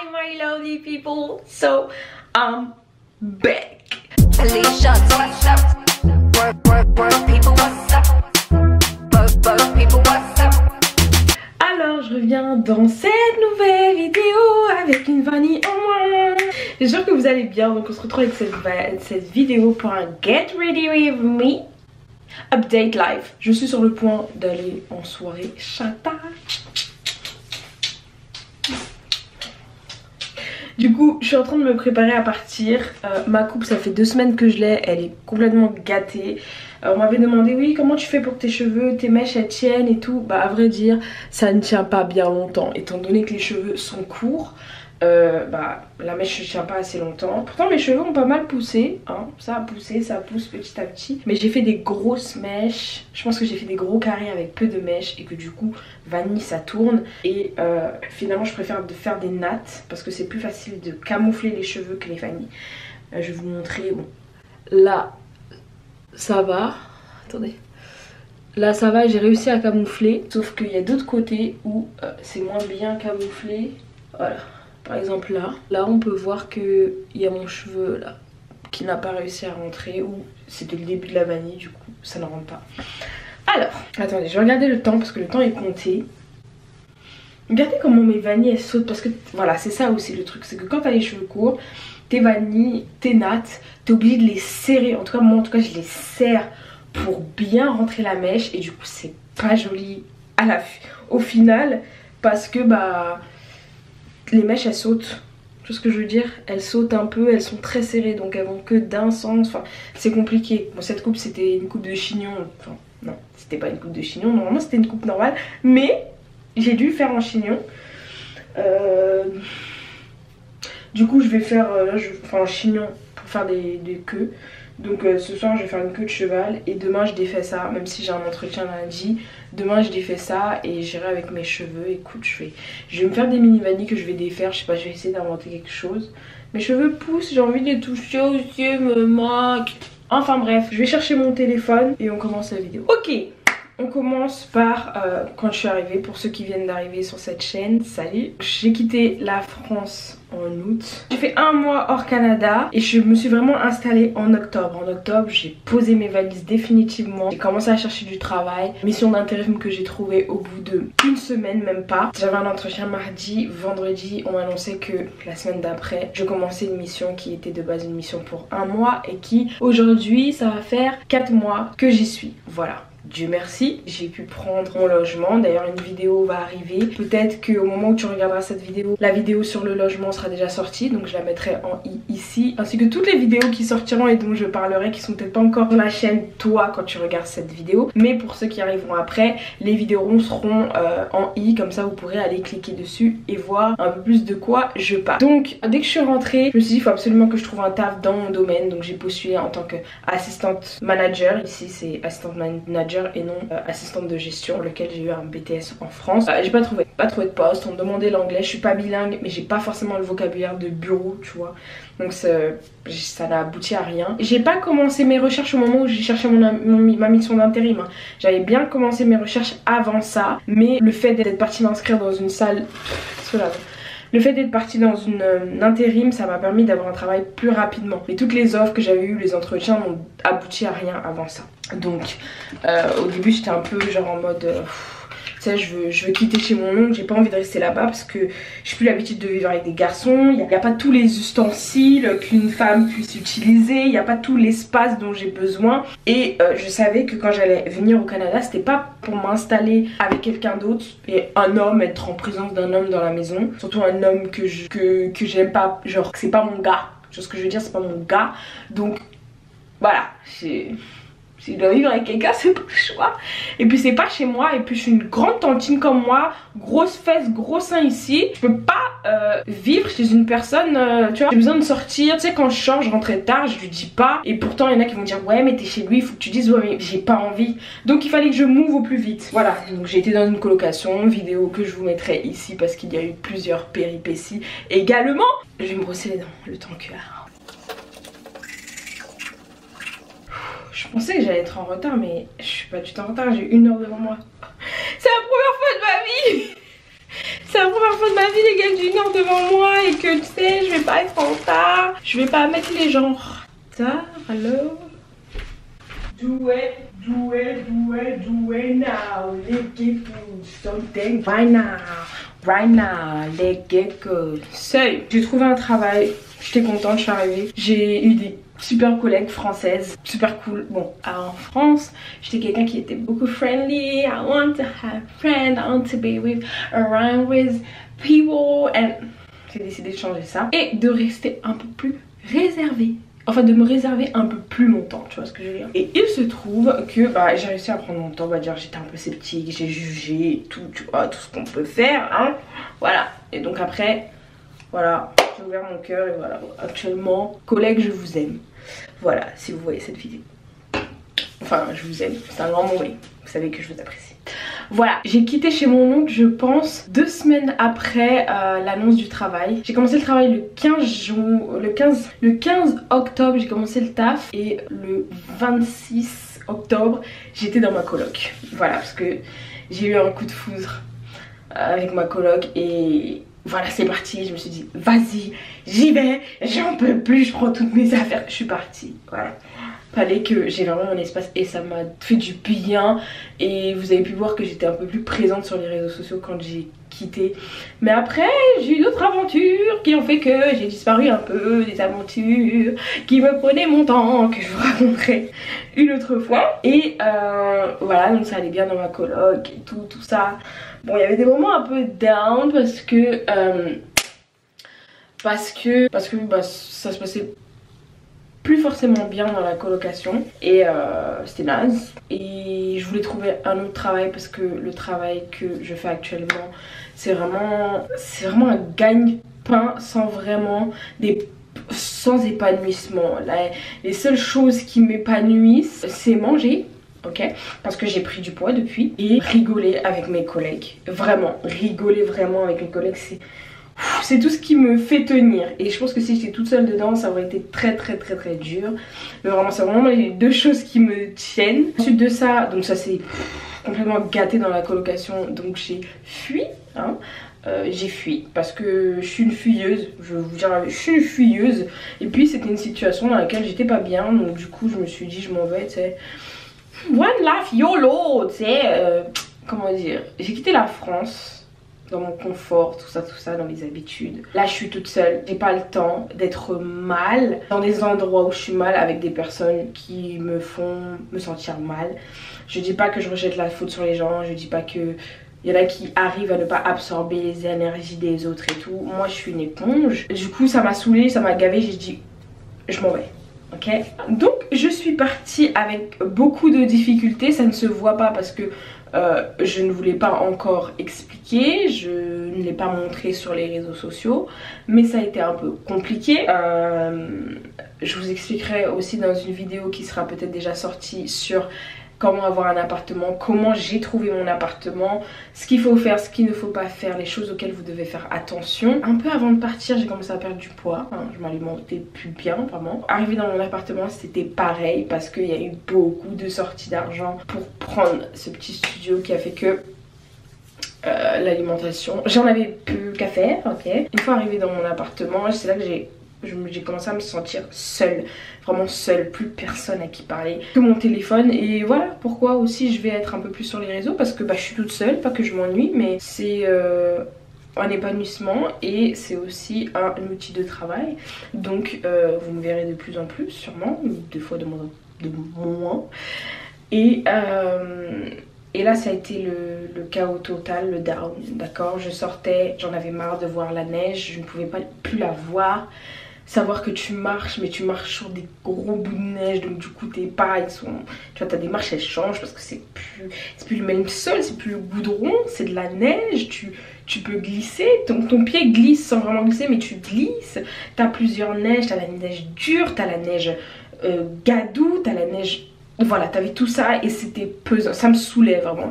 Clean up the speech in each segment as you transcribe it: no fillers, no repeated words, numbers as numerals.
Hi my lovely people, so I'm back. Alicia, what's up? Work, people, what's up? Work, people, what's up? Alors je reviens dans cette nouvelle vidéo avec une vanille en moins. J'espère que vous allez bien, donc on se retrouve avec cette vidéo pour un Get Ready With Me Update Live. Je suis sur le point d'aller en soirée chata. Du coup, je suis en train de me préparer à partir. Ma coupe, ça fait 2 semaines que je l'ai. Elle est complètement gâtée. On m'avait demandé, oui, comment tu fais pour que tes cheveux, tes mèches, elles tiennent et tout. Bah, à vrai dire, ça ne tient pas bien longtemps. Étant donné que les cheveux sont courts, la mèche ne tient pas assez longtemps. Pourtant, mes cheveux ont pas mal poussé. Hein. Ça a poussé, ça pousse petit à petit. Mais j'ai fait des grosses mèches. Je pense que j'ai fait des gros carrés avec peu de mèches. Et que du coup, vanille, ça tourne. Et finalement, je préfère faire des nattes. Parce que c'est plus facile de camoufler les cheveux que les vanilles. Je vais vous montrer. Bon, là, ça va. Attendez. Là, ça va, j'ai réussi à camoufler. Sauf qu'il y a d'autres côtés où c'est moins bien camouflé. Voilà. Par exemple là on peut voir qu'il y a mon cheveu là qui n'a pas réussi à rentrer, ou c'était le début de la vanille, du coup ça ne rentre pas. Alors, attendez, je vais regarder le temps parce que le temps est compté. Regardez comment mes vanilles elles sautent, parce que voilà, c'est ça aussi le truc, c'est que quand t'as les cheveux courts, tes vanilles, tes nattes, t'es obligé de les serrer. En tout cas moi, je les serre pour bien rentrer la mèche et du coup c'est pas joli au final, parce que les mèches elles sautent, tout ce que je veux dire, elles sautent un peu, elles sont très serrées donc elles vont que d'un sens, enfin c'est compliqué. Bon, cette coupe c'était une coupe de chignon, enfin non c'était pas une coupe de chignon, normalement c'était une coupe normale, mais j'ai dû faire en chignon. Du coup je vais faire en chignon pour faire des queues. Donc ce soir je vais faire une queue de cheval et demain je défais ça, même si j'ai un entretien lundi. Demain je défais ça et j'irai avec mes cheveux. Écoute, je vais me faire des mini vanilles que je vais défaire. Je sais pas, je vais essayer d'inventer quelque chose. Mes cheveux poussent, j'ai envie de les toucher aux yeux, me moque. Enfin bref, je vais chercher mon téléphone et on commence la vidéo. Ok, on commence par quand je suis arrivée. Pour ceux qui viennent d'arriver sur cette chaîne, salut. J'ai quitté la France en août. J'ai fait 1 mois hors Canada et je me suis vraiment installée en octobre. En octobre, j'ai posé mes valises définitivement. J'ai commencé à chercher du travail. Mission d'intérim que j'ai trouvée au bout de 1 semaine, même pas. J'avais un entretien mardi. Vendredi, on m'annonçait que la semaine d'après, je commençais une mission qui était de base une mission pour 1 mois et qui, aujourd'hui, ça va faire 4 mois que j'y suis. Voilà. Dieu merci, j'ai pu prendre mon logement. D'ailleurs une vidéo va arriver. Peut-être qu'au moment où tu regarderas cette vidéo, la vidéo sur le logement sera déjà sortie. Donc je la mettrai en i ici. Ainsi que toutes les vidéos qui sortiront et dont je parlerai, qui sont peut-être pas encore sur la chaîne toi quand tu regardes cette vidéo. Mais pour ceux qui arriveront après, les vidéos seront en i. Comme ça vous pourrez aller cliquer dessus et voir un peu plus de quoi je parle. Donc dès que je suis rentrée, je me suis dit il faut absolument que je trouve un taf dans mon domaine. Donc j'ai postulé en tant qu'assistante manager. Ici c'est assistante manager et non assistante de gestion, lequel j'ai eu un BTS en France. J'ai pas trouvé de poste. On me demandait l'anglais, je suis pas bilingue mais j'ai pas forcément le vocabulaire de bureau, tu vois, donc ça n'a abouti à rien. J'ai pas commencé mes recherches au moment où j'ai cherché ma mission d'intérim, hein. J'avais bien commencé mes recherches avant ça, mais le fait d'être partie m'inscrire dans une salle, le fait d'être partie dans une intérim, ça m'a permis d'avoir un travail plus rapidement. Mais toutes les offres que j'avais eues, les entretiens n'ont abouti à rien avant ça. Donc au début j'étais un peu genre en mode tu sais, je veux quitter chez mon oncle, j'ai pas envie de rester là-bas parce que j'ai plus l'habitude de vivre avec des garçons. Il n'y a pas tous les ustensiles qu'une femme puisse utiliser, il n'y a pas tout l'espace dont j'ai besoin. Et je savais que quand j'allais venir au Canada, c'était pas pour m'installer avec quelqu'un d'autre et un homme, être en présence d'un homme dans la maison. Surtout un homme que j'aime pas, genre c'est pas mon gars. Tu vois ce que je veux dire, c'est pas mon gars. Donc voilà, si je dois vivre avec quelqu'un, c'est pas le choix. Et puis c'est pas chez moi. Et puis je suis une grande tantine comme moi, grosse fesses, gros seins ici. Je peux pas vivre chez une personne, tu vois. J'ai besoin de sortir. Tu sais, quand je sors, je rentrais tard, je lui dis pas. Et pourtant il y en a qui vont dire ouais mais t'es chez lui, il faut que tu dises ouais mais j'ai pas envie. Donc il fallait que je move au plus vite. Voilà, donc j'ai été dans une colocation, vidéo que je vous mettrai ici parce qu'il y a eu plusieurs péripéties. Et également, je vais me brosser les dents, le temps que... Je pensais que j'allais être en retard, mais je suis pas du tout en retard, j'ai 1 heure devant moi. C'est la première fois de ma vie! C'est la première fois de ma vie, les gars, que j'ai 1 heure devant moi et pas être en retard. Je vais pas mettre les gens en retard alors. Do it now. Let's get good. Something right now. Let's get good. Seuil. J'ai trouvé un travail. J'étais contente, je suis arrivée. J'ai eu des super collègues françaises, super cool. Bon, en France, j'étais quelqu'un qui était beaucoup friendly. I want to have friends. I want to be around with people. And j'ai décidé de changer ça et de rester un peu plus réservée. Enfin, de me réserver un peu plus mon temps, tu vois ce que je veux dire. Et il se trouve que j'ai réussi à prendre mon temps, dire j'étais un peu sceptique, j'ai jugé tout, tu vois, tout ce qu'on peut faire, hein. Voilà. Et donc après, voilà, j'ai ouvert mon cœur et voilà. Actuellement, collègues, je vous aime. Voilà, si vous voyez cette vidéo. Enfin, je vous aime, c'est un grand mot, oui. Vous savez que je vous apprécie. Voilà, j'ai quitté chez mon oncle, je pense, 2 semaines après l'annonce du travail. J'ai commencé le travail le 15 octobre, j'ai commencé le taf. Et le 26 octobre, j'étais dans ma coloc. Voilà, parce que j'ai eu un coup de foudre avec ma coloc. Et voilà, c'est parti. Je me suis dit, vas-y, j'y vais, j'en peux plus, je prends toutes mes affaires. Je suis partie, voilà. Fallait que j'ai vraiment un espace et ça m'a fait du bien. Et vous avez pu voir que j'étais un peu plus présente sur les réseaux sociaux quand j'ai quitté. Mais après j'ai eu d'autres aventures qui ont fait que j'ai disparu un peu. Des aventures qui me prenaient mon temps, que je vous raconterai une autre fois. Et voilà, donc ça allait bien dans ma coloc et tout ça. Bon, il y avait des moments un peu down parce que ça se passait plus forcément bien dans la colocation et c'était naze. Et je voulais trouver un autre travail parce que le travail que je fais actuellement c'est vraiment un gagne-pain sans épanouissement. Les seules choses qui m'épanouissent c'est manger, ok, parce que j'ai pris du poids depuis, et rigoler avec mes collègues. Rigoler vraiment avec mes collègues, c'est tout ce qui me fait tenir. Et je pense que si j'étais toute seule dedans ça aurait été très dur. Mais vraiment c'est vraiment les 2 choses qui me tiennent. Ensuite de ça, donc ça c'est complètement gâté dans la colocation. Donc j'ai fui, hein. J'ai fui parce que je suis une fuyeuse. Je vais vous dire, je suis une fuyeuse. Et puis c'était une situation dans laquelle j'étais pas bien. Donc du coup je me suis dit je m'en vais, tu sais. One life YOLO, tu sais. Comment dire, j'ai quitté la France dans mon confort, tout ça, dans mes habitudes. Là je suis toute seule, j'ai pas le temps d'être mal dans des endroits où je suis mal avec des personnes qui me font me sentir mal. Je dis pas que je rejette la faute sur les gens, je dis pas que il y en a qui arrivent à ne pas absorber les énergies des autres et tout. Moi je suis une éponge. Du coup ça m'a saoulée, ça m'a gavée, j'ai dit je m'en vais. Ok, donc je suis partie avec beaucoup de difficultés, ça ne se voit pas parce que je ne vous l'ai pas encore expliqué, je ne l'ai pas montré sur les réseaux sociaux, mais ça a été un peu compliqué. Je vous expliquerai aussi dans une vidéo qui sera peut-être déjà sortie sur comment avoir un appartement, comment j'ai trouvé mon appartement, ce qu'il faut faire, ce qu'il ne faut pas faire, les choses auxquelles vous devez faire attention. Un peu avant de partir j'ai commencé à perdre du poids, hein, je m'alimentais plus bien vraiment. Arrivé dans mon appartement c'était pareil parce qu'il y a eu beaucoup de sorties d'argent pour prendre ce petit studio qui a fait que l'alimentation, j'en avais plus qu'à faire, ok. Une fois arrivé dans mon appartement, c'est là que j'ai commencé à me sentir seule, vraiment seule, plus personne à qui parler que mon téléphone. Et voilà pourquoi aussi je vais être un peu plus sur les réseaux, parce que je suis toute seule, pas que je m'ennuie, mais c'est un épanouissement et c'est aussi un outil de travail. Donc vous me verrez de plus en plus sûrement, des fois de moins. Et là ça a été le chaos total, le down, d'accord. Je sortais, j'en avais marre de voir la neige, je ne pouvais plus la voir. Savoir que tu marches, mais tu marches sur des gros bouts de neige, donc du coup tes pas ils sont, tu vois, t'as des marches, elles changent parce que c'est plus le même sol, c'est plus le goudron, c'est de la neige. Tu peux glisser, ton pied glisse sans vraiment glisser, mais tu glisses. T'as plusieurs neiges, t'as la neige dure, t'as la neige gadoue, t'as la neige, voilà, t'avais tout ça et c'était pesant, ça me saoulait vraiment.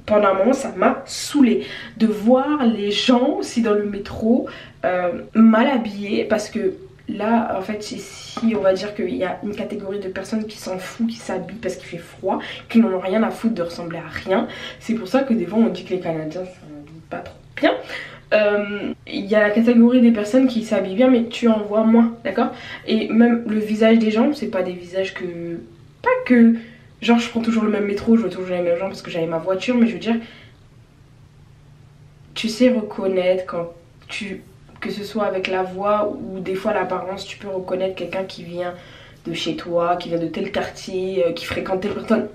Pendant un moment ça m'a saoulée de voir les gens aussi dans le métro mal habillés, parce que là en fait ici on va dire qu'il y a une catégorie de personnes qui s'en foutent, qui s'habillent parce qu'il fait froid, qui n'en ont rien à foutre de ressembler à rien. C'est pour ça que des fois on dit que les Canadiens ça ne pas trop bien. il y a la catégorie des personnes qui s'habillent bien mais tu en vois moins, d'accord? Et même le visage des gens, c'est pas des visages que... Pas que... Genre je prends toujours le même métro, je vois toujours les mêmes gens parce que j'avais ma voiture, mais je veux dire... Tu sais reconnaître quand tu... Que ce soit avec la voix ou des fois l'apparence, tu peux reconnaître quelqu'un qui vient de chez toi, qui vient de tel quartier, qui fréquente telle personne.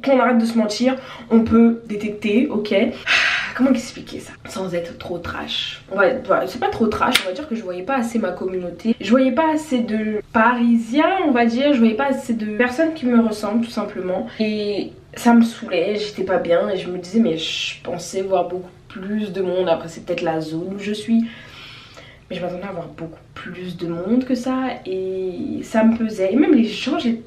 Qu'on arrête de se mentir, on peut détecter, ok? Comment expliquer ça sans être trop trash? Ouais, c'est pas trop trash, on va dire que je voyais pas assez ma communauté. Je voyais pas assez de parisiens, on va dire. Je voyais pas assez de personnes qui me ressemblent tout simplement. Et ça me saoulait, j'étais pas bien. Et je me disais mais je pensais voir beaucoup plus de monde. Après c'est peut-être la zone où je suis. Mais je m'attendais à avoir beaucoup plus de monde que ça. Et ça me pesait. Et même les gens, j'ai...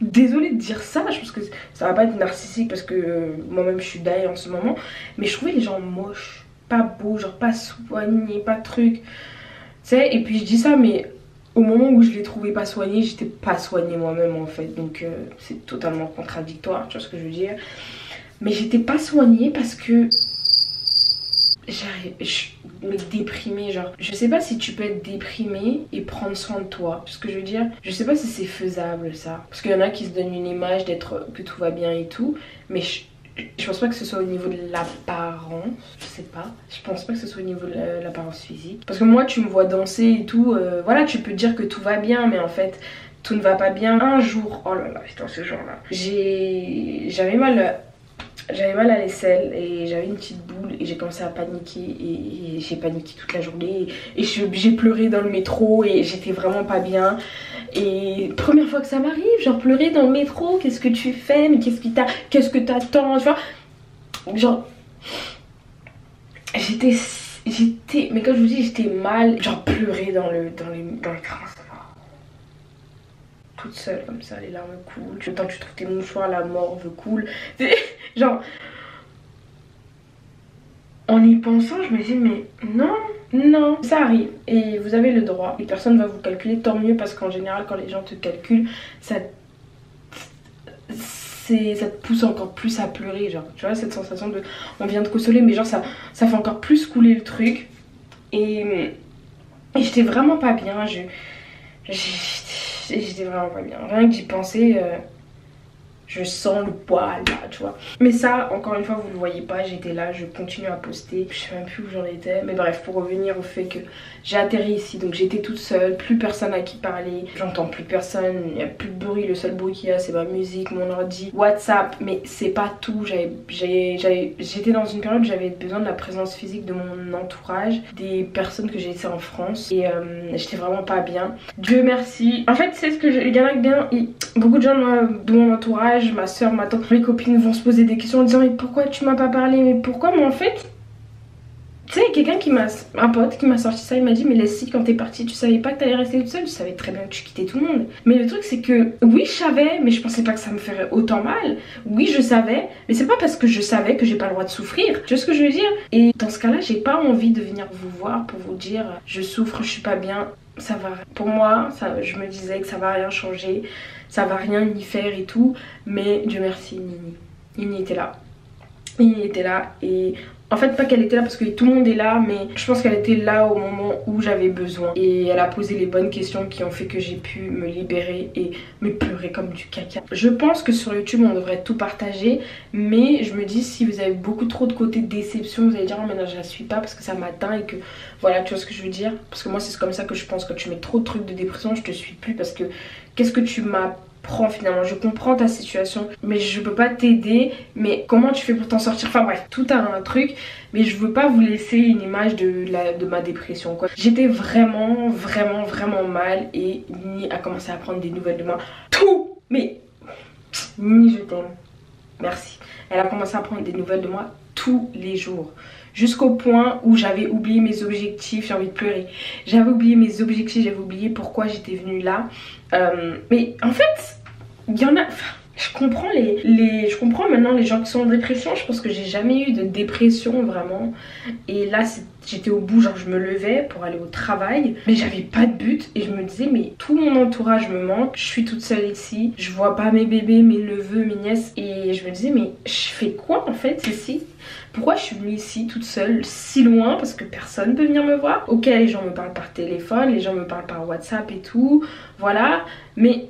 Désolée de dire ça, je pense que ça va pas être narcissique parce que moi-même je suis d'ailleurs en ce moment. Mais je trouvais les gens moches, pas beaux, genre pas soignés, pas trucs. Tu sais, et puis je dis ça, mais au moment où je les trouvais pas soignés, j'étais pas soignée moi-même en fait. Donc c'est totalement contradictoire, tu vois ce que je veux dire. Mais j'étais pas soignée parce que... je me déprimais, genre je sais pas si tu peux être déprimé et prendre soin de toi, ce que je veux dire, je sais pas si c'est faisable ça, parce qu'il y en a qui se donnent une image d'être que tout va bien et tout, mais je pense pas que ce soit au niveau de l'apparence, je sais pas, je pense pas que ce soit au niveau de l'apparence physique, parce que moi tu me vois danser et tout, voilà, tu peux dire que tout va bien, mais en fait tout ne va pas bien. Un jour, oh là là, putain ce jour là, j'avais mal à l'aisselle et j'avais une petite boule et j'ai commencé à paniquer et j'ai paniqué toute la journée et j'ai pleuré dans le métro et j'étais vraiment pas bien. Et première fois que ça m'arrive, genre pleurer dans le métro, qu'est-ce que tu fais, mais qu'est-ce que t'attends, tu vois, genre j'étais, mais quand je vous dis j'étais mal, genre pleurer dans les trains, toute seule comme ça, les larmes coulent, le temps que tu trouves tes mouchoirs, la morve coule, genre en y pensant je me dis mais non, ça arrive et vous avez le droit et personne ne va vous calculer, tant mieux, parce qu'en général quand les gens te calculent ça te pousse encore plus à pleurer, genre tu vois cette sensation de on vient te consoler mais genre ça fait encore plus couler le truc et j'étais vraiment pas bien, j'étais vraiment pas bien, rien que d'y penser je sens le poil là, tu vois. Mais ça, encore une fois, vous le voyez pas, j'étais là, je continue à poster. Je sais même plus où j'en étais. Mais bref, pour revenir au fait que j'ai atterri ici, donc j'étais toute seule, plus personne à qui parler. J'entends plus personne, il n'y a plus de bruit. Le seul bruit qu'il y a, c'est ma musique, mon ordi, WhatsApp. Mais c'est pas tout. J'étais dans une période où j'avais besoin de la présence physique de mon entourage, des personnes que j'ai laissées en France. Et j'étais vraiment pas bien. Dieu merci. En fait, c'est ce que il y en a bien. Beaucoup de gens de mon entourage, ma soeur, ma tante, mes copines vont se poser des questions en disant mais pourquoi tu m'as pas parlé, mais pourquoi, mais en fait tu sais, un pote qui m'a sorti ça, il m'a dit mais Leslie, quand t'es partie tu savais pas que t'allais rester toute seule, tu savais très bien que tu quittais tout le monde. Mais le truc c'est que oui je savais, mais je pensais pas que ça me ferait autant mal. Oui je savais, mais c'est pas parce que je savais que j'ai pas le droit de souffrir, tu vois ce que je veux dire. Et dans ce cas là j'ai pas envie de venir vous voir pour vous dire je souffre, je suis pas bien. Ça va, pour moi ça, je me disais que ça va rien changer, ça va rien y faire et tout, mais Dieu merci Nini était là. Nini était là et en fait pas qu'elle était là parce que tout le monde est là, mais je pense qu'elle était là au moment où j'avais besoin et elle a posé les bonnes questions qui ont fait que j'ai pu me libérer et me pleurer comme du caca. Je pense que sur YouTube on devrait tout partager, mais je me dis si vous avez beaucoup trop de côté déception, vous allez dire oh mais non je la suis pas parce que ça m'atteint et que voilà, tu vois ce que je veux dire, parce que moi c'est comme ça que je pense, quand tu mets trop de trucs de dépression je te suis plus parce que qu'est-ce que tu m'apprends finalement, je comprends ta situation mais je peux pas t'aider, mais comment tu fais pour t'en sortir, enfin bref, tout un truc, mais je veux pas vous laisser une image de ma dépression quoi. J'étais vraiment mal et Nini a commencé à prendre des nouvelles de moi, tout, mais Nini je t'aime, merci. Elle a commencé à prendre des nouvelles de moi tous les jours, jusqu'au point où j'avais oublié mes objectifs, j'ai envie de pleurer, j'avais oublié mes objectifs, j'avais oublié pourquoi j'étais venue là, mais en fait il y en a, Je comprends je comprends maintenant les gens qui sont en dépression. Je pense que j'ai jamais eu de dépression vraiment. Et là j'étais au bout, genre je me levais pour aller au travail, mais j'avais pas de but et je me disais mais tout mon entourage me manque, je suis toute seule ici, je vois pas mes bébés, mes neveux, mes nièces, et je me disais mais je fais quoi en fait ici? Pourquoi je suis venue ici toute seule, si loin, parce que personne peut venir me voir? Ok, les gens me parlent par téléphone, les gens me parlent par WhatsApp et tout, voilà, mais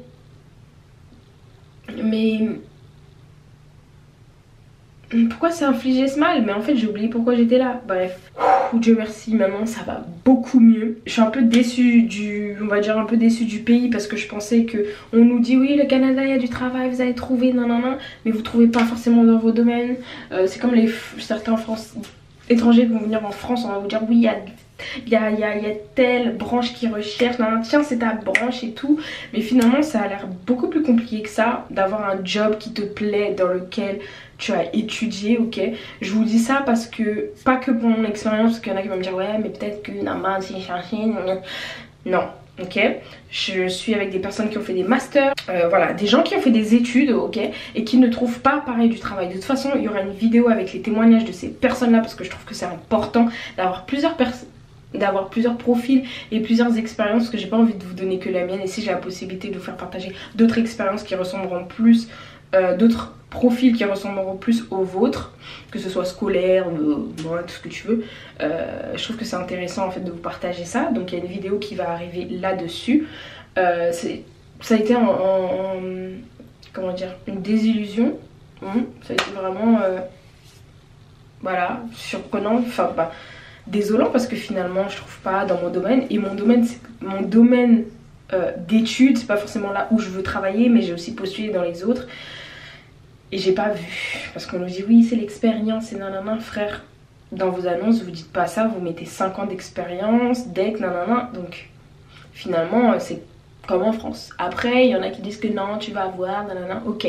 pourquoi c'est infligé ce mal? Mais en fait j'ai oublié pourquoi j'étais là. Bref, Dieu merci, maintenant ça va beaucoup mieux. Je suis un peu déçue on va dire un peu déçue du pays, parce que je pensais que on nous dit oui le Canada il y a du travail, vous allez trouver nanana, mais vous trouvez pas forcément dans vos domaines. C'est comme certains étrangers qui vont venir en France, on va vous dire oui il y a telle branche qui recherche, nan, nan, tiens c'est ta branche et tout. Mais finalement ça a l'air beaucoup plus compliqué que ça, d'avoir un job qui te plaît, dans lequel tu as étudié, ok. Je vous dis ça parce que, pas que pour mon expérience, parce qu'il y en a qui vont me dire ouais mais peut-être que Nama c'est cherché, non. Ok, je suis avec des personnes qui ont fait des masters, voilà, des gens qui ont fait des études, ok, et qui ne trouvent pas pareil du travail. De toute façon, il y aura une vidéo avec les témoignages de ces personnes-là, parce que je trouve que c'est important d'avoir plusieurs profils et plusieurs expériences, parce que j'ai pas envie de vous donner que la mienne, et si j'ai la possibilité de vous faire partager d'autres expériences qui ressembleront plus, d'autres profils qui ressembleront plus aux vôtres, que ce soit scolaire, bon, tout ce que tu veux, je trouve que c'est intéressant en fait de vous partager ça. Donc il y a une vidéo qui va arriver là-dessus. Ça a été comment dire, une désillusion. Ça a été vraiment voilà, surprenant, enfin bah, désolant, parce que finalement je trouve pas dans mon domaine, et mon domaine d'études, c'est pas forcément là où je veux travailler, mais j'ai aussi postulé dans les autres et j'ai pas vu, parce qu'on nous dit oui c'est l'expérience et nanana. Frère, dans vos annonces vous dites pas ça, vous mettez 5 ans d'expérience, DEC, nanana, donc finalement c'est comme en France. Après il y en a qui disent que non tu vas avoir nanana, ok.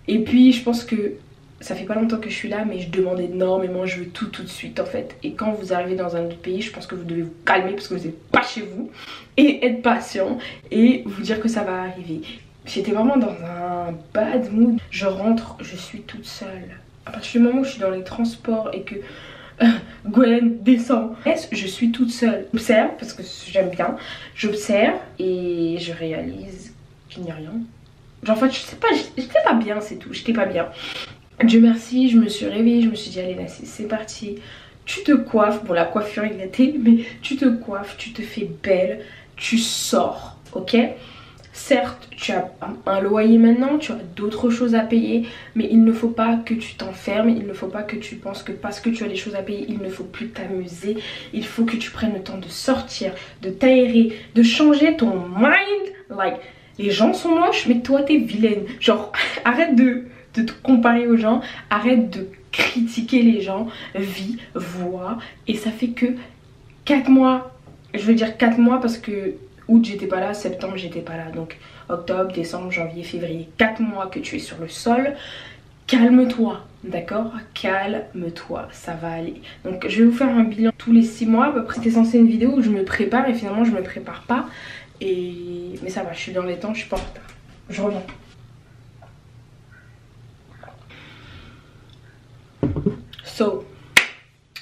Et puis je pense que ça fait pas longtemps que je suis là, mais je demande énormément, je veux tout de suite en fait. Et quand vous arrivez dans un autre pays, je pense que vous devez vous calmer parce que vous n'êtes pas chez vous, et être patient et vous dire que ça va arriver. J'étais vraiment dans un bad mood. Je rentre, je suis toute seule. À partir du moment où je suis dans les transports et que Gwen descend, je suis toute seule. J'observe parce que j'aime bien. J'observe et je réalise qu'il n'y a rien. Genre en fait, je sais pas, j'étais pas bien, c'est tout. J'étais pas bien. Dieu merci, je me suis réveillée, je me suis dit allez là c'est parti. Tu te coiffes, bon la coiffure est gâtée, mais tu te coiffes, tu te fais belle, tu sors, ok. Certes, tu as un loyer maintenant, tu as d'autres choses à payer, mais il ne faut pas que tu t'enfermes, il ne faut pas que tu penses que parce que tu as des choses à payer, il ne faut plus t'amuser. Il faut que tu prennes le temps de sortir, de t'aérer, de changer ton mind. Like, les gens sont moches, mais toi t'es vilaine. Genre, arrête de te comparer aux gens, arrête de critiquer les gens, vis, vois. Et ça fait que 4 mois, je veux dire 4 mois parce que août j'étais pas là, septembre j'étais pas là, donc octobre, décembre, janvier, février, 4 mois que tu es sur le sol. Calme-toi, d'accord? Calme-toi, ça va aller. Donc je vais vous faire un bilan tous les 6 mois à peu près. C'était censé une vidéo où je me prépare et finalement je me prépare pas. Mais ça va, je suis dans les temps, je suis pas en retard. Je reviens. So,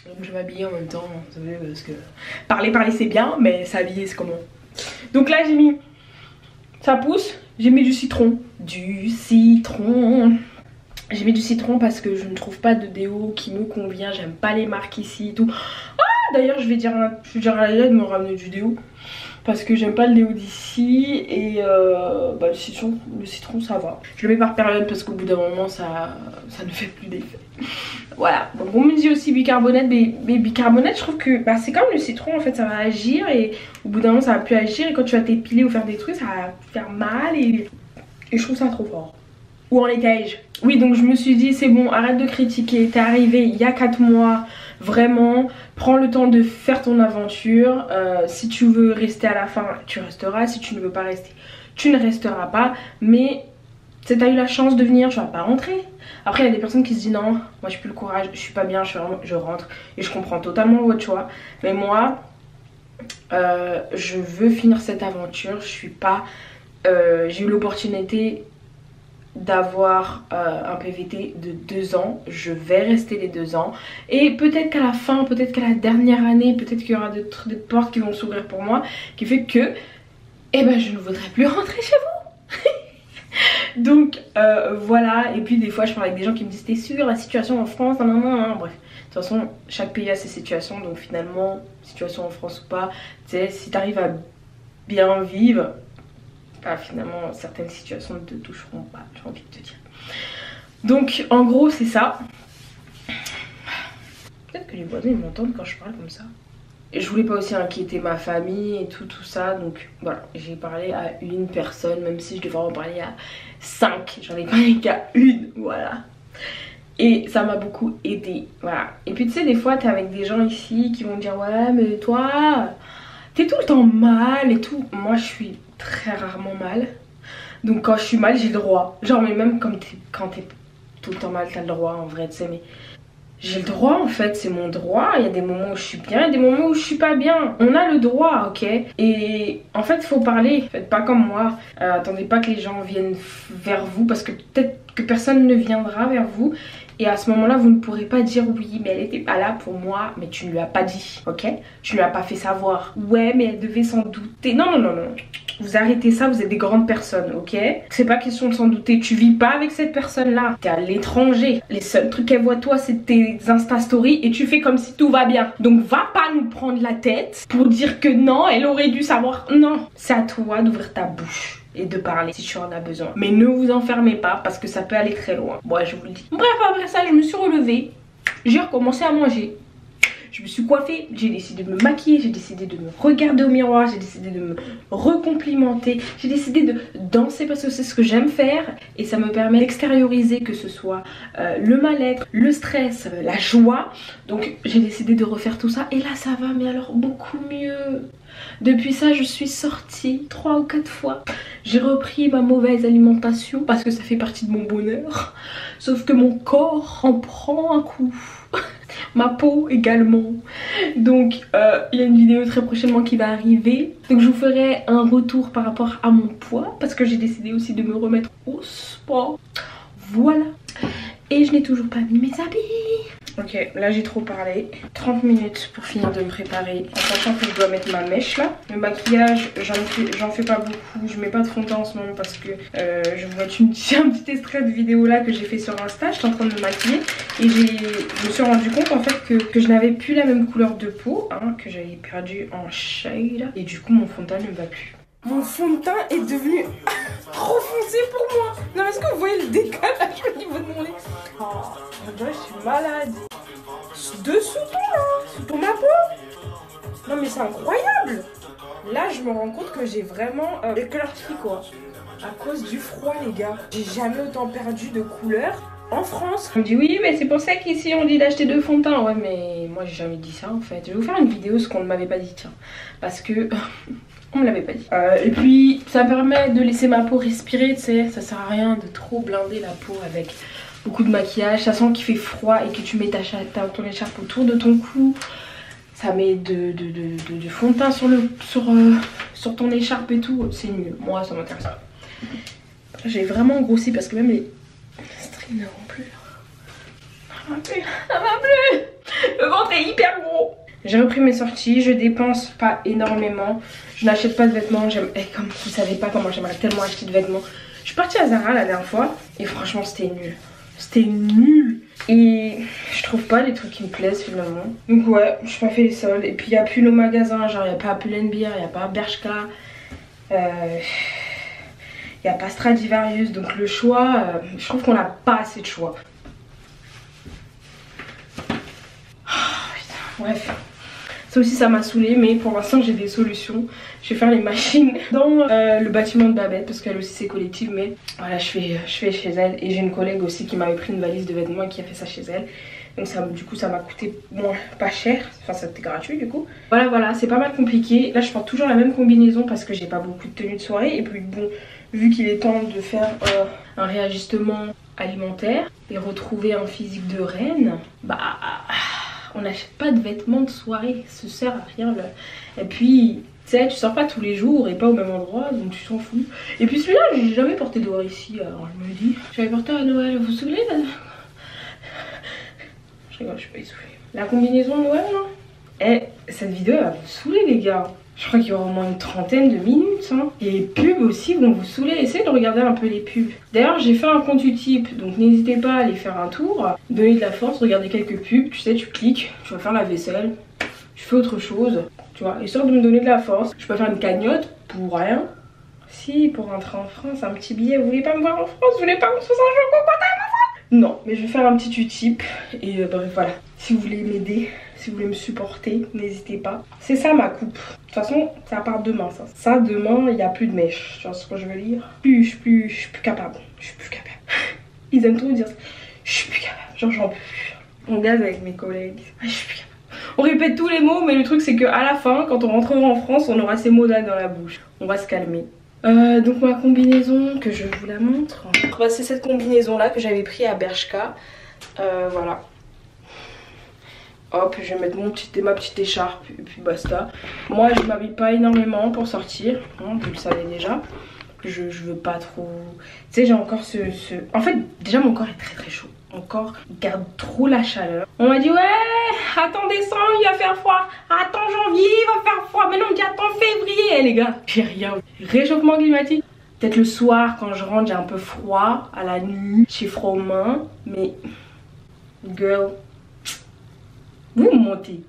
donc je vais m'habiller en même temps, vous savez, parce que parler c'est bien, mais s'habiller c'est comment. Donc là j'ai mis, ça pousse, j'ai mis du citron. J'ai mis du citron parce que je ne trouve pas de déo qui me convient, j'aime pas les marques ici et tout. Ah d'ailleurs je vais dire à Laila de me ramener du déo, parce que j'aime pas le déo d'ici, et bah, le citron ça va. Je le mets par période parce qu'au bout d'un moment ça ne fait plus d'effet. Voilà, donc on me dit aussi bicarbonate, mais bicarbonate je trouve que bah, c'est comme le citron en fait, ça va agir et au bout d'un moment ça va plus agir, et quand tu vas t'épiler ou faire des trucs ça va faire mal, et je trouve ça trop fort. Ou en étage. Oui, donc je me suis dit c'est bon, arrête de critiquer, t'es arrivé il y a 4 mois, vraiment, prends le temps de faire ton aventure. Si tu veux rester à la fin, tu resteras, si tu ne veux pas rester, tu ne resteras pas, mais si t'as eu la chance de venir, tu vas pas rentrer. Après il y a des personnes qui se disent non, moi j'ai plus le courage, je suis pas bien, je rentre, et je comprends totalement votre choix, mais moi je veux finir cette aventure. Je suis pas j'ai eu l'opportunité d'avoir un PVT de 2 ans. Je vais rester les 2 ans. Et peut-être qu'à la fin, peut-être qu'à la dernière année, peut-être qu'il y aura d'autres portes qui vont s'ouvrir pour moi. Qui fait que, eh ben, je ne voudrais plus rentrer chez vous. Donc voilà. Et puis des fois je parle avec des gens qui me disent t'es sûr la situation en France, non, non, non. Bref, de toute façon chaque pays a ses situations. Donc finalement, situation en France ou pas, tu sais, si t'arrives à bien vivre, bah, finalement certaines situations ne te toucheront pas, j'ai envie de te dire. Donc en gros c'est ça. Peut-être que les voisins ils m'entendent quand je parle comme ça. Et je voulais pas aussi inquiéter ma famille et tout ça. Donc voilà, j'ai parlé à une personne, même si je devrais en parler à 5. J'en ai parlé qu'à une, voilà. Et ça m'a beaucoup aidé, voilà. Et puis tu sais, des fois t'es avec des gens ici qui vont dire ouais mais toi t'es tout le temps mal et tout. Moi je suis très rarement mal. Donc quand je suis mal j'ai le droit. Genre mais même comme quand t'es tout le temps mal t'as le droit en vrai, tu sais, mais j'ai le droit en fait, c'est mon droit. Il y a des moments où je suis bien, il y a des moments où je suis pas bien. On a le droit, ok. Et en fait, faut parler. Faites pas comme moi. Attendez pas que les gens viennent vers vous parce que peut-être que personne ne viendra vers vous. Et à ce moment-là, vous ne pourrez pas dire oui, mais elle était pas là pour moi, mais tu ne lui as pas dit, ok? Tu ne lui as pas fait savoir. Ouais, mais elle devait s'en douter. Non, non, non, non. Vous arrêtez ça, vous êtes des grandes personnes, ok? C'est pas question de s'en douter. Tu vis pas avec cette personne-là. T'es à l'étranger. Les seuls trucs qu'elle voit toi, c'est tes Insta Stories et tu fais comme si tout va bien. Donc va pas nous prendre la tête pour dire que non, elle aurait dû savoir. Non, c'est à toi d'ouvrir ta bouche et de parler si tu en as besoin. Mais ne vous enfermez pas parce que ça peut aller très loin. Moi, je vous le dis. Bref, après ça, je me suis relevée. J'ai recommencé à manger. Je me suis coiffée, j'ai décidé de me maquiller, j'ai décidé de me regarder au miroir, j'ai décidé de me recomplimenter, j'ai décidé de danser parce que c'est ce que j'aime faire et ça me permet d'extérioriser que ce soit le mal-être, le stress, la joie. Donc j'ai décidé de refaire tout ça et là ça va, mais alors beaucoup mieux. Depuis ça je suis sortie 3 ou 4 fois. J'ai repris ma mauvaise alimentation parce que ça fait partie de mon bonheur. Sauf que mon corps en prend un coup. Ma peau également. Donc il y a une vidéo très prochainement qui va arriver. Donc je vous ferai un retour par rapport à mon poids parce que j'ai décidé aussi de me remettre au sport. Voilà. Et je n'ai toujours pas mis mes habits. Ok, là j'ai trop parlé. 30 minutes pour finir de me préparer. En sachant que je dois mettre ma mèche là. Le maquillage, j'en fais pas beaucoup. Je mets pas de fond de teint en ce moment parce que je vous mettre un petit extrait de vidéo là que j'ai fait sur Insta. J'étais en train de me maquiller. Et je me suis rendu compte en fait que je n'avais plus la même couleur de peau. Hein, que j'avais perdu en shade. Et du coup mon fond de teint ne me va plus. Mon fond de teint est devenu trop foncé pour moi. Non, est-ce que vous voyez le décalage au niveau de mon nez? Oh, on dirait que je suis malade. Dessous tout là, sous ma peau. Non mais c'est incroyable. Là je me rends compte que j'ai vraiment éclairci quoi. À cause du froid les gars. J'ai jamais autant perdu de couleur en France. On me dit oui mais c'est pour ça qu'ici on dit d'acheter 2 fonds de teint. Ouais mais moi j'ai jamais dit ça en fait. Je vais vous faire une vidéo ce qu'on ne m'avait pas dit tiens. Parce que... on me l'avait pas dit. Et puis ça permet de laisser ma peau respirer, tu sais. Ça sert à rien de trop blinder la peau avec beaucoup de maquillage. Ça sent qu'il fait froid et que tu mets ton écharpe autour de ton cou. Ça met du fond de teint sur ton écharpe et tout. C'est nul. Moi ça m'intéresse pas. J'ai vraiment grossi parce que même les strings ne vont plus. Ça va plus. Ça va plus. Le ventre est hyper gros. J'ai repris mes sorties, je dépense pas énormément, je n'achète pas de vêtements, comme vous savez pas comment j'aimerais tellement acheter de vêtements. Je suis partie à Zara la dernière fois et franchement c'était nul. C'était nul. Et je trouve pas les trucs qui me plaisent finalement. Donc ouais, je suis pas fait les soldes. Et puis il n'y a plus nos magasins, genre il n'y a pas Pull&Bear, il n'y a pas Bershka, il n'y a pas Stradivarius. Donc le choix, je trouve qu'on n'a pas assez de choix. Bref, ça aussi ça m'a saoulée, mais pour l'instant j'ai des solutions. Je vais faire les machines dans le bâtiment de Babette parce qu'elle aussi c'est collective, mais voilà je fais chez elle. Et j'ai une collègue aussi qui m'avait pris une valise de vêtements et qui a fait ça chez elle. Donc ça, du coup ça m'a coûté pas cher, enfin c'était gratuit du coup. Voilà, c'est pas mal compliqué. Là je porte toujours la même combinaison parce que j'ai pas beaucoup de tenues de soirée. Et puis bon, vu qu'il est temps de faire un réajustement alimentaire et retrouver un physique de reine, bah... on n'achète pas de vêtements de soirée, ça sert à rien là. Et puis tu sais, tu sors pas tous les jours et pas au même endroit, donc tu t'en fous. Et puis celui-là, j'ai jamais porté dehors ici, alors je me dis, j'avais porté à Noël, vous vous souvenez là? Je rigole, je suis pas essoufflée. La combinaison de Noël, hein. Eh, cette vidéo elle va vous saouler les gars. Je crois qu'il y aura au moins une trentaine de minutes. Hein. Et les pubs aussi vont vous saouler. Essayez de regarder un peu les pubs. D'ailleurs, j'ai fait un compte Utip, donc n'hésitez pas à aller faire un tour. Donner de la force, regarder quelques pubs. Tu sais, tu cliques, tu vas faire la vaisselle, tu fais autre chose. Tu vois, histoire de me donner de la force. Je peux faire une cagnotte pour rien. Si, pour rentrer en France, un petit billet. Vous voulez pas me voir en France? Vous voulez pas me faire un jeu? Non, mais je vais faire un petit Utip. Et bref, voilà. Si vous voulez m'aider, si vous voulez me supporter, n'hésitez pas. C'est ça ma coupe. De toute façon, ça part demain ça. Ça, demain, il n'y a plus de mèche. Tu vois ce que je veux dire? Je suis plus capable. Je suis plus capable. Ils aiment trop dire ça. Je suis plus capable. Genre, j'en peux plus. On gaze avec mes collègues. Je suis plus capable. On répète tous les mots, mais le truc, c'est qu'à la fin, quand on rentrera en France, on aura ces mots-là dans la bouche. On va se calmer. Donc ma combinaison, que je vous la montre. Bah, c'est cette combinaison-là que j'avais pris à Bershka. Voilà. Hop, je vais mettre ma petite écharpe et puis basta. Moi, je m'habille pas énormément pour sortir, hein, vous le savez déjà. Je veux pas trop... Tu sais, j'ai encore ce... En fait, déjà, mon corps est très très chaud. Mon corps garde trop la chaleur. On m'a dit, ouais, attends décembre, il va faire froid. Attends janvier, il va faire froid. Mais non, on dit attends février, les gars. J'ai rien. Réchauffement climatique. Peut-être le soir, quand je rentre, j'ai un peu froid. À la nuit, j'ai froid aux mains. Mais... Girl... Vous montez.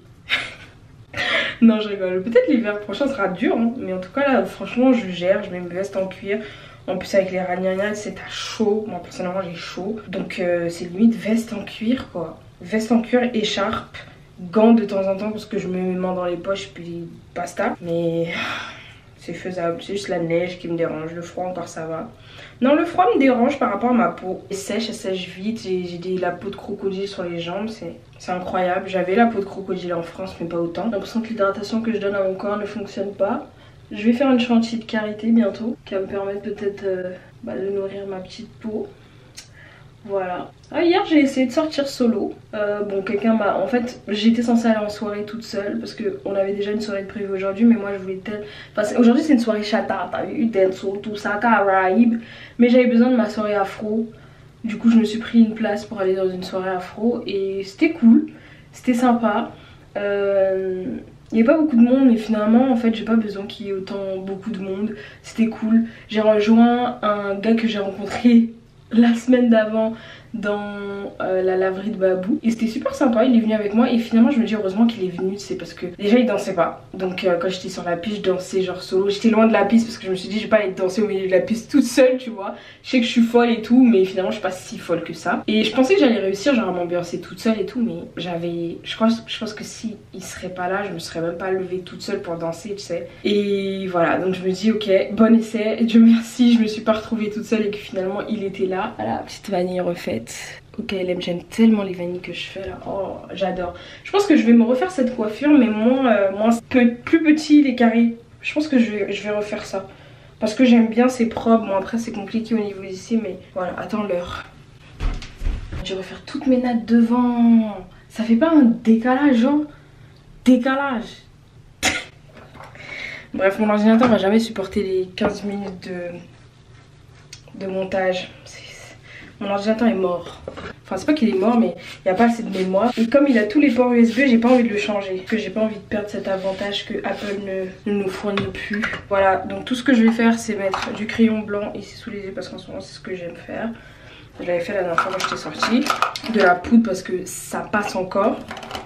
Non, je rigole. Peut-être l'hiver prochain sera dur, hein. Mais en tout cas là, franchement, je gère. Je mets mes vestes en cuir. En plus avec les ragnagnas, c'est à chaud. Moi personnellement, j'ai chaud. Donc c'est limite veste en cuir quoi. Veste en cuir, écharpe, gants de temps en temps parce que je mets mes mains dans les poches puis basta. Mais c'est faisable. C'est juste la neige qui me dérange. Le froid encore ça va. Non, le froid me dérange par rapport à ma peau. Elle sèche vite. J'ai la peau de crocodile sur les jambes. C'est incroyable. J'avais la peau de crocodile en France, mais pas autant. J'ai l'impression que l'hydratation que je donne à mon corps ne fonctionne pas. Je vais faire une chantilly de karité bientôt, qui va me permettre peut-être de nourrir ma petite peau. Voilà. Ah, hier j'ai essayé de sortir solo. Bon, quelqu'un m'a... En fait, j'étais censée aller en soirée toute seule parce qu'on avait déjà une soirée de prévue aujourd'hui, mais moi je voulais tellement... Enfin, aujourd'hui c'est une soirée chata, t'as vu, denso, tout ça, caraïbe. Mais j'avais besoin de ma soirée afro. Du coup, je me suis pris une place pour aller dans une soirée afro et c'était cool, c'était sympa. Il n'y a pas beaucoup de monde, mais finalement, en fait, j'ai pas besoin qu'il y ait autant beaucoup de monde. C'était cool. J'ai rejoint un gars que j'ai rencontré la semaine d'avant dans la laverie de Babou et c'était super sympa. Il est venu avec moi et finalement je me dis heureusement qu'il est venu, c'est parce que déjà il dansait pas, donc quand j'étais sur la piste je dansais genre solo. J'étais loin de la piste parce que je me suis dit je vais pas aller danser au milieu de la piste toute seule, tu vois. Je sais que je suis folle et tout, mais finalement je suis pas si folle que ça et je pensais que j'allais réussir genre à m'ambiancer toute seule et tout, mais je pense que si il serait pas là je me serais même pas levée toute seule pour danser, tu sais. Et voilà, donc je me dis ok, bon essai, Dieu merci, je me suis pas retrouvée toute seule et que finalement il était là. Voilà, petite vanille refaite. Ok, j'aime tellement les vanilles que je fais là. Oh, j'adore. Je pense que je vais me refaire cette coiffure, mais plus petit, les carrés. Je pense que je vais refaire ça. Parce que j'aime bien, c'est propre. Bon, après, c'est compliqué au niveau d'ici, mais voilà, attends l'heure. Je vais refaire toutes mes nattes devant. Ça fait pas un décalage, genre? Décalage. Bref, mon ordinateur va jamais supporter les 15 minutes de montage. Mon ordinateur est mort. Enfin, c'est pas qu'il est mort, mais il n'y a pas assez de mémoire. Et comme il a tous les ports USB, j'ai pas envie de le changer. Parce que j'ai pas envie de perdre cet avantage que Apple ne nous fournit plus. Voilà, donc tout ce que je vais faire, c'est mettre du crayon blanc ici sous les yeux parce qu'en ce moment, c'est ce que j'aime faire. Je l'avais fait la dernière fois quand j'étais sortie. De la poudre parce que ça passe encore.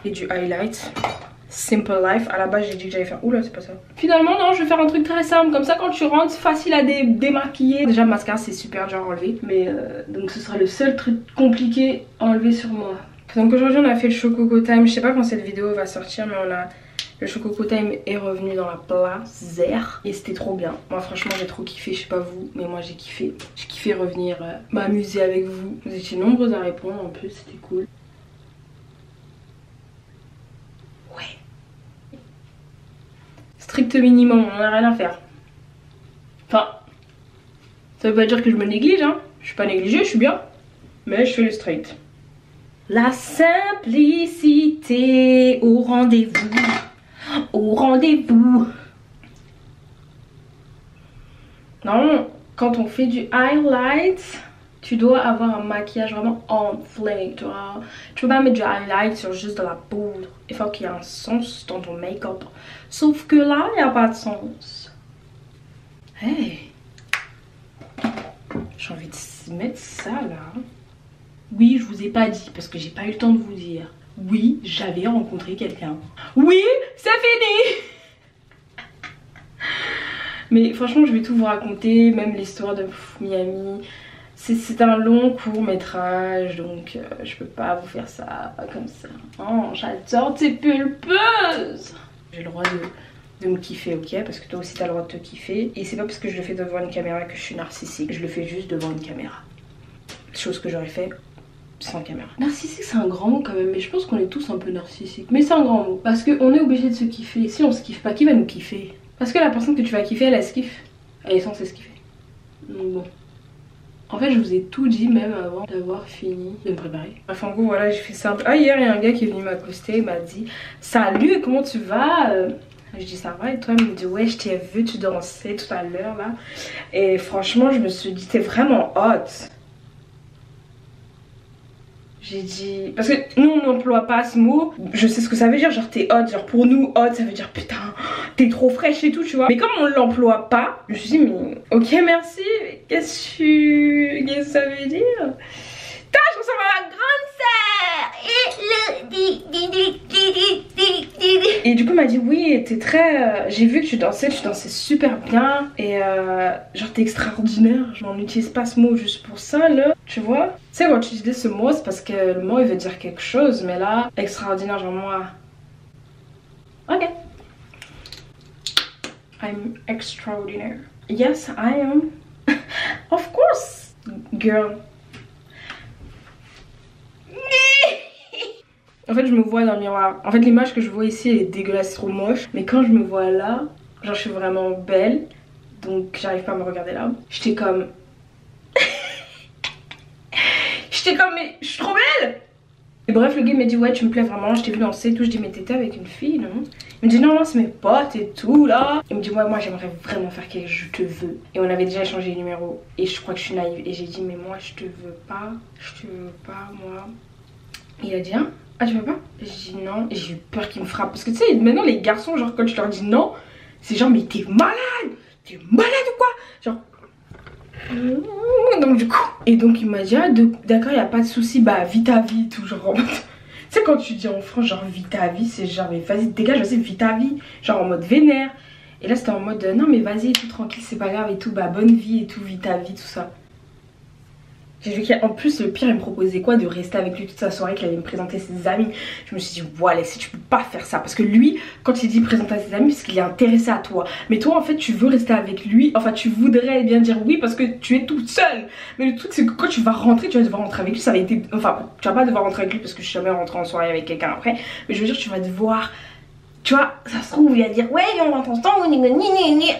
Et du highlight. Simple Life. À la base, j'ai dit que j'allais faire... Oula, c'est pas ça. Finalement, non, je vais faire un truc très simple. Comme ça, quand tu rentres, c'est facile à démaquiller. Déjà, le mascara, c'est super dur à enlever. Mais donc, ce sera le seul truc compliqué à enlever sur moi. Donc, aujourd'hui, on a fait le Chococo Time. Je sais pas quand cette vidéo va sortir, mais le Chococo Time est revenu dans la place. Et c'était trop bien. Moi, franchement, j'ai trop kiffé. Je sais pas vous, mais moi, j'ai kiffé. J'ai kiffé revenir m'amuser avec vous. Vous étiez nombreux à répondre. En plus, c'était cool. Strict minimum, on n'a rien à faire. Enfin, ça veut pas dire que je me néglige, hein. Je suis pas négligée, je suis bien. Mais je fais le straight. La simplicité au rendez-vous. Au rendez-vous. Non, quand on fait du highlight, tu dois avoir un maquillage vraiment on fleek, tu vois. Tu peux pas mettre du highlight sur juste de la poudre. Il faut qu'il y ait un sens dans ton make-up. Sauf que là, il n'y a pas de sens. Hey! J'ai envie de mettre ça là. Oui, je vous ai pas dit parce que j'ai pas eu le temps de vous dire. Oui, j'avais rencontré quelqu'un. Oui, c'est fini! Mais franchement, je vais tout vous raconter, même l'histoire de Miami. C'est un long court métrage, donc je peux pas vous faire ça comme ça. Oh, j'adore tes pulpeuses! J'ai le droit de me kiffer, ok? Parce que toi aussi t'as le droit de te kiffer. Et c'est pas parce que je le fais devant une caméra que je suis narcissique. Je le fais juste devant une caméra. Chose que j'aurais fait sans caméra. Narcissique c'est un grand mot quand même, mais je pense qu'on est tous un peu narcissiques. Mais c'est un grand mot. Parce qu'on est obligé de se kiffer. Si on se kiffe pas, qui va nous kiffer? Parce que la personne que tu vas kiffer, elle se kiffe. Elle est censée se kiffer. Donc bon. En fait, je vous ai tout dit même avant d'avoir fini de me préparer. Bref, en gros, voilà, j'ai fait ça. Ah, hier, il y a un gars qui est venu m'accoster. Il m'a dit salut, comment tu vas? Je dis ça va et toi? Il me dit ouais, je t'ai vu, tu dansais tout à l'heure là. Et franchement, je me suis dit t'es vraiment hot. J'ai dit... Parce que nous on n'emploie pas ce mot. Je sais ce que ça veut dire, genre t'es hot. Genre pour nous hot ça veut dire putain t'es trop fraîche et tout tu vois. Mais comme on l'emploie pas, je me suis dit mais ok merci. Qu'est-ce que ça veut dire? Putain je ressemble à ma grande sœur. Et du coup il m'a dit oui t'es très... J'ai vu que tu dansais super bien. Et genre t'es extraordinaire. Je m'en utilise pas ce mot juste pour ça là. Tu vois? Tu sais quand tu dis ce mot c'est parce que le mot il veut dire quelque chose. Mais là extraordinaire genre moi. Ok. I'm extraordinary. Yes I am. Of course girl. En fait je me vois dans le miroir. En fait l'image que je vois ici elle est dégueulasse, trop moche. Mais quand je me vois là, genre je suis vraiment belle. Donc j'arrive pas à me regarder là. J'étais comme... mais je suis trop belle. Et bref le gars m'a dit ouais tu me plais vraiment, je t'ai vu danser et tout. Je dis mais t'étais avec une fille non? Il me dit non c'est mes potes et tout là. Il me dit ouais moi j'aimerais vraiment faire quelque chose, je te veux. Et on avait déjà échangé les numéros. Et je crois que je suis naïve. Et j'ai dit mais moi je te veux pas moi. Et il a dit hein? Ah tu veux pas? J'ai dit non et j'ai eu peur qu'il me frappe. Parce que tu sais maintenant les garçons genre quand je leur dis non, c'est genre mais t'es malade ou quoi? Genre... Donc du coup... Et donc il m'a dit ah d'accord y a pas de souci, bah vis ta vie tout genre en mode... Tu sais quand tu dis en France genre vis ta vie c'est genre mais vas-y dégage vas-y vis ta vie. Genre en mode vénère. Et là c'était en mode non mais vas-y tout tranquille c'est pas grave et tout, bah bonne vie et tout, vis ta vie tout ça. J'ai vu qu'en plus le pire il me proposait quoi? De rester avec lui toute sa soirée, qu'il allait me présenter ses amis. Je me suis dit voilà si tu peux pas faire ça. Parce que lui quand il dit présenter à ses amis c'est qu'il est intéressé à toi. Mais toi en fait tu veux rester avec lui. Enfin tu voudrais bien dire oui parce que tu es toute seule. Mais le truc c'est que quand tu vas rentrer tu vas devoir rentrer avec lui. Ça va être... Enfin tu vas pas devoir rentrer avec lui parce que je suis jamais rentrée en soirée avec quelqu'un après. Mais je veux dire tu vas devoir... Tu vois ça se trouve il va dire ouais on rentre ensemble.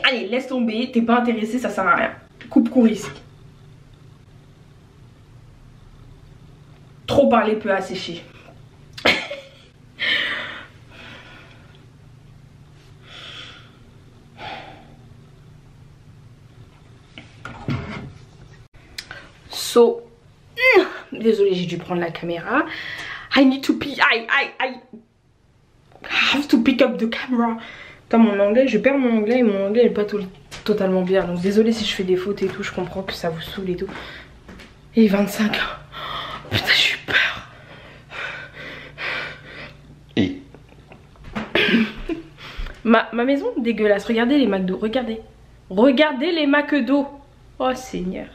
Allez laisse tomber, t'es pas intéressé, ça sert à rien. Coupe court ici. Trop parler peut assécher. So, désolée, j'ai dû prendre la caméra. I need to pick. I have to pick up the camera. Putain, mon anglais, je perds mon anglais et mon anglais n'est pas totalement bien. Donc désolée si je fais des fautes et tout. Je comprends que ça vous saoule et tout. Et 25 ans. Putain, j'ai eu peur. Et ma maison dégueulasse. Regardez les McDo. Regardez les McDo. Oh Seigneur.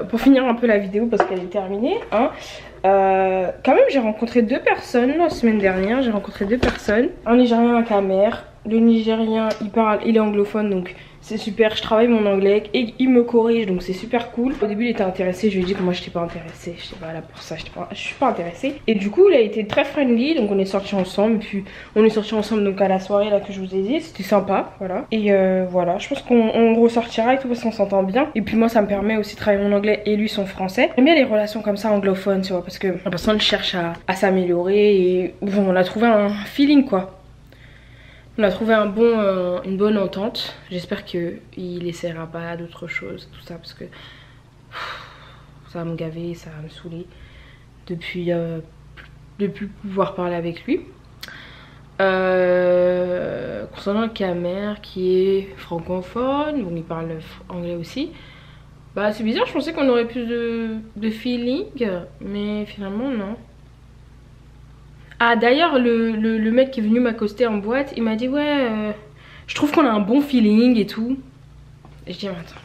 Pour finir un peu la vidéo parce qu'elle est terminée hein, quand même j'ai rencontré 2 personnes la semaine dernière. J'ai rencontré 2 personnes. Un Nigérien, un Camer. Le Nigérien il est anglophone donc c'est super, je travaille mon anglais et il me corrige, donc c'est super cool. Au début il était intéressé, je lui ai dit que moi j'étais pas intéressée, j'étais pas là pour ça, je suis pas intéressée. Et du coup il a été très friendly, donc on est sortis ensemble, puis on est sortis ensemble donc à la soirée là que je vous ai dit, c'était sympa, voilà. Et voilà, je pense qu'on ressortira et tout parce qu'on s'entend bien. Et puis moi ça me permet aussi de travailler mon anglais et lui son français. J'aime bien les relations comme ça anglophones, tu vois, parce que la personne cherche à s'améliorer et bon, on a trouvé un feeling quoi. On a trouvé une bonne entente. J'espère qu'il essaiera pas d'autres choses, tout ça, parce que ça va me gaver, ça va me saouler depuis de plus pouvoir parler avec lui. Concernant Camer qui est francophone, donc il parle anglais aussi. Bah c'est bizarre, je pensais qu'on aurait plus de feeling, mais finalement non. Ah d'ailleurs le mec qui est venu m'accoster en boîte, il m'a dit ouais je trouve qu'on a un bon feeling et tout. Et je dis mais attends,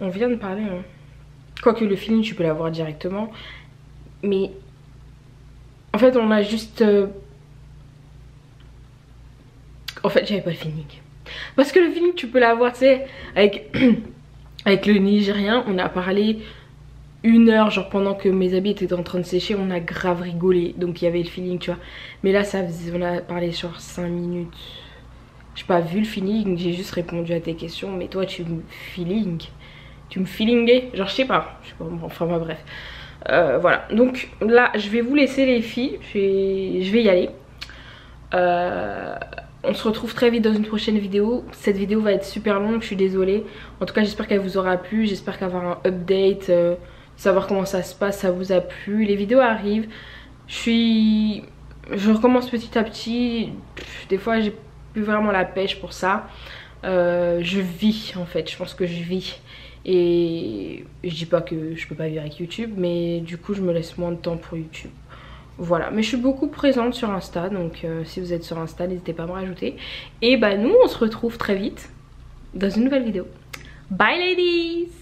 on vient de parler hein. Quoique le feeling tu peux l'avoir directement. Mais en fait on a juste en fait j'avais pas le feeling. Parce que le feeling tu peux l'avoir tu sais avec avec le Nigérien. On a parlé 1 heure, genre pendant que mes habits étaient en train de sécher, on a grave rigolé, donc il y avait le feeling tu vois. Mais là on a parlé sur 5 minutes. J'ai pas vu le feeling, j'ai juste répondu à tes questions. Mais toi tu me feelingais, genre je sais pas bon, enfin bah, bref. Voilà, donc là je vais vous laisser les filles, je vais y aller. On se retrouve très vite dans une prochaine vidéo. Cette vidéo va être super longue, je suis désolée. En tout cas j'espère qu'elle vous aura plu, j'espère qu'avoir un update, savoir comment ça se passe, ça vous a plu. Les vidéos arrivent, je recommence petit à petit. Des fois j'ai plus vraiment la pêche pour ça. Je vis en fait, je pense que je vis. Et je dis pas que je peux pas vivre avec YouTube, mais du coup je me laisse moins de temps pour YouTube. Voilà, mais je suis beaucoup présente sur Insta, donc si vous êtes sur Insta, n'hésitez pas à me rajouter. Et bah nous on se retrouve très vite dans une nouvelle vidéo. Bye ladies!